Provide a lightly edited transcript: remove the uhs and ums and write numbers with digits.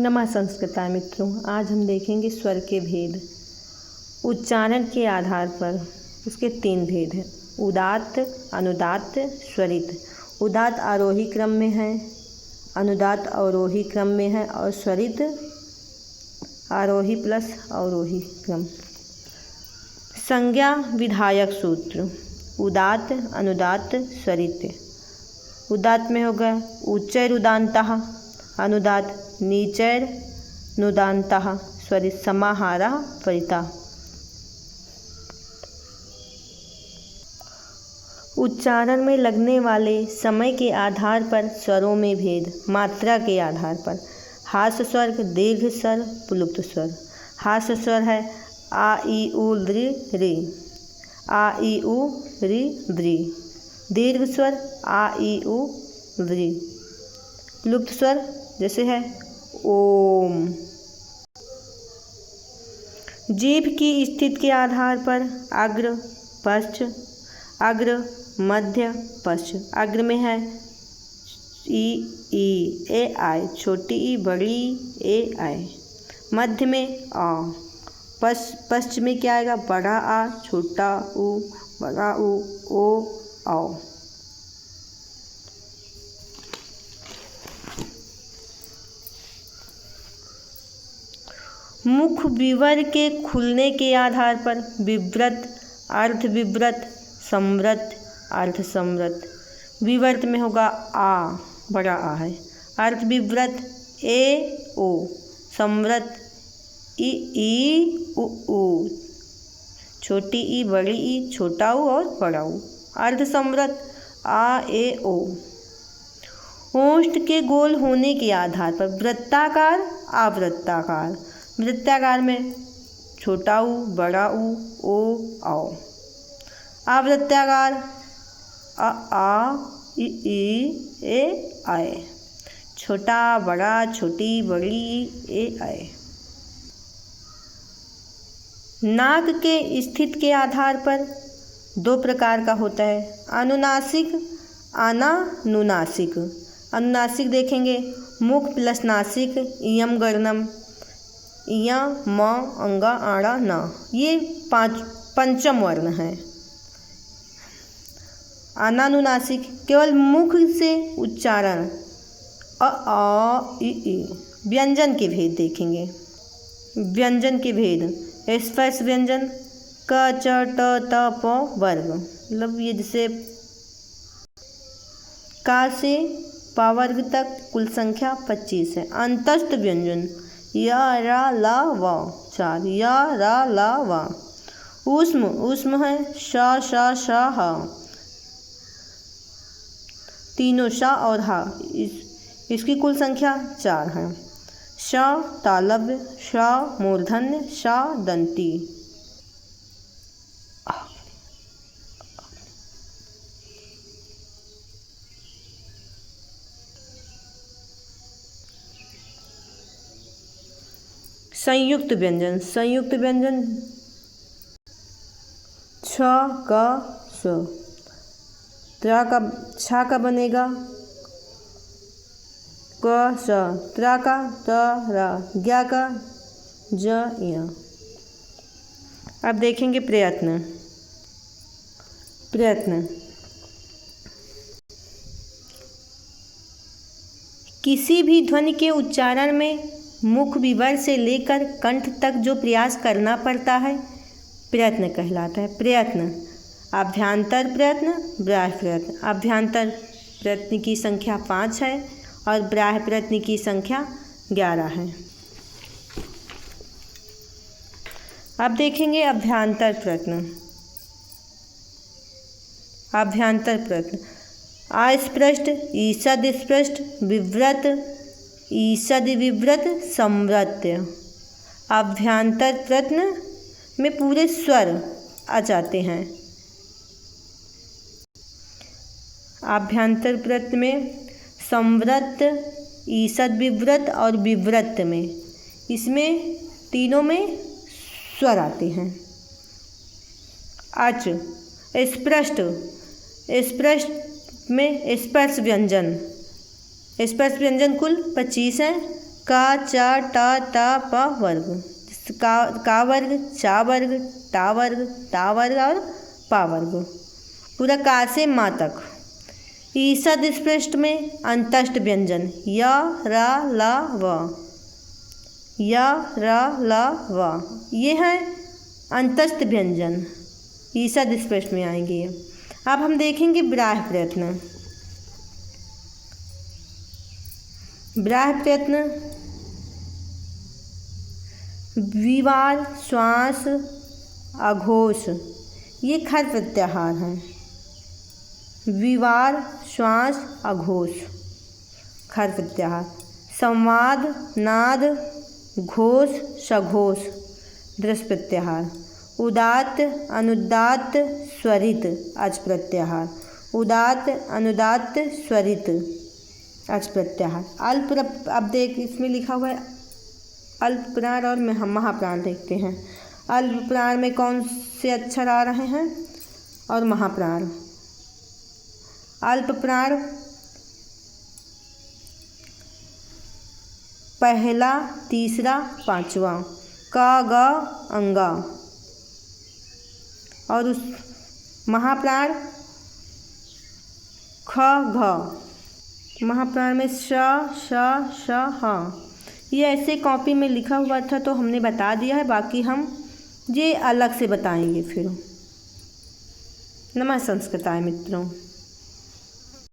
नमस्कार मित्रों, आज हम देखेंगे स्वर के भेद। उच्चारण के आधार पर उसके 3 भेद हैं: उदात्त, अनुदात्त, स्वरित। उदात्त आरोही क्रम में है, अनुदात्त अवरोही क्रम में है और स्वरित आरोही प्लस अवरोही क्रम। संज्ञा विधायक सूत्र: उदात्त, अनुदात्त, स्वरित। उदात्त में होगा उच्चैरुदान्तः, अनुदात्त नीचैर्नुदान्तः, स्वरित समाहारः परितः। उच्चारण में लगने वाले समय के आधार पर स्वरों में भेद। मात्रा के आधार पर हास्य स्वर, दीर्घ स्वर, प्लुप्त स्वर। हास्य स्वर है आ ई उ ऋ ऋ, आ ई उ ऋ ऋ। दीर्घ स्वर आ ई उ ऋ। प्लुप्त स्वर जैसे है ओम। जीभ की स्थिति के आधार पर अग्र, पश्च, अग्र, मध्य, पश्च। अग्र में है ई ए आई, छोटी ई, बड़ी ए आई। मध्य में आ। पश्च में क्या आएगा? बड़ा आ, छोटा ऊ, बड़ा ऊ, ओ, आओ। मुख विवर के खुलने के आधार पर विव्रत, अर्ध विव्रत, संवृत, अर्ध संवृत। विवर्त में होगा आ, बड़ा आ है। अर्ध विव्रत ए ओ, संवृत ई उ ऊ, छोटी ई, बड़ी ई, छोटा ऊ और बड़ा ऊ। अर्ध संवृत आ ए ओ। ओष्ठ के गोल होने के आधार पर वृत्ताकार, आवृत्ताकार। वृत्ताकार में छोटा ऊ, बड़ा ऊ, ओ, आओ। आवृत्ताकार आ ई ए आए, छोटा, बड़ा, छोटी, बड़ी ए आए। नाक के स्थिति के आधार पर 2 प्रकार का होता है: अनुनासिक, अनानुनासिक। अनुनासिक देखेंगे मुख प्लस नासिक, इयम गर्णम, इया म अंगा आड़ा न, ये 5 पंचम वर्ण है। अनानुनासिक केवल मुख से उच्चारण आ ई। व्यंजन के भेद देखेंगे। व्यंजन के भेद: स्पर्श व्यंजन क च ट त प वर्ग, मतलब ये जैसे का से पा वर्ग तक कुल संख्या 25 है। अंतस्थ व्यंजन या रा ला वा 4, या रा ला वा। ऊष्म, ऊष्म है शा शा शा हा, तीनों शा और हा, इसकी कुल संख्या 4 है। शा तालव्य, शा मूर्धन्य, शा दंती। संयुक्त व्यंजन। संयुक्त व्यंजन छ का स, त्रा का छा का बनेगा क स, त्रा का त रा, ज्ञा का ज या। अब देखेंगे प्रयत्न। प्रयत्न किसी भी ध्वनि के उच्चारण में मुख विवर से लेकर कंठ तक जो प्रयास करना पड़ता है प्रयत्न कहलाता है। प्रयत्न आभ्यंतर प्रयत्न, बाह्य प्रयत्न। आभ्यंतर प्रयत्न की संख्या 5 है और बाह्य प्रयत्न की संख्या 11 है। अब देखेंगे अभ्यंतर प्रयत्न। अभ्यंतर प्रयत्न अस्पृष्ट, ईषद स्पृष्ट, विव्रत, ईषद विव्रत, संवृत्य। अभ्यंतर प्रयत्न में पूरे स्वर आ जाते हैं। अभ्यंतर प्रयत्न में संवृत, ईषद विव्रत और विव्रत में, इसमें तीनों में स्वर आते हैं। अच स्पृष्ट, स्पृष्ट में स्पर्श व्यंजन। स्पर्श व्यंजन कुल 25 हैं का चा टा टा प वर्ग, का वर्ग, चा वर्ग, टा वर्ग, टा वर्ग और पा वर्ग, पूरा का से माँ तक। ईसद स्पृष्ट में अंतस्थ व्यंजन य र ल व, य र ल व, ये हैं अंतस्थ व्यंजन, ईसद स्पृष्ट में आएंगे ये। अब हम देखेंगे ब्राह्य प्रयत्न। ब्राह्य प्रयत्न विवार, श्वास, अघोष, ये खर प्रत्याहार हैं। विवार, श्वास, अघोष, खर प्रत्याहार। संवाद, नाद, घोष, सघोष, दृश्य प्रत्याहार। उदात्त, अनुदात्त, स्वरित, अच प्रत्याहार। उदात्त, अनुदात्त, स्वरित, अच प्रत्याहार। अल्प, अब देख इसमें लिखा हुआ है अल्प प्राण और महाप्राण, देखते हैं अल्प प्राण में कौन से अक्षर आ रहे हैं और महाप्राण। अल्प प्राण पहला, तीसरा, पांचवा, क ग अंगा, और उस महाप्राण ख घ, महाप्राण में श श श ह। ये ऐसे कॉपी में लिखा हुआ था तो हमने बता दिया है, बाकी हम ये अलग से बताएंगे फिर। नमः संस्कृताय मित्रों।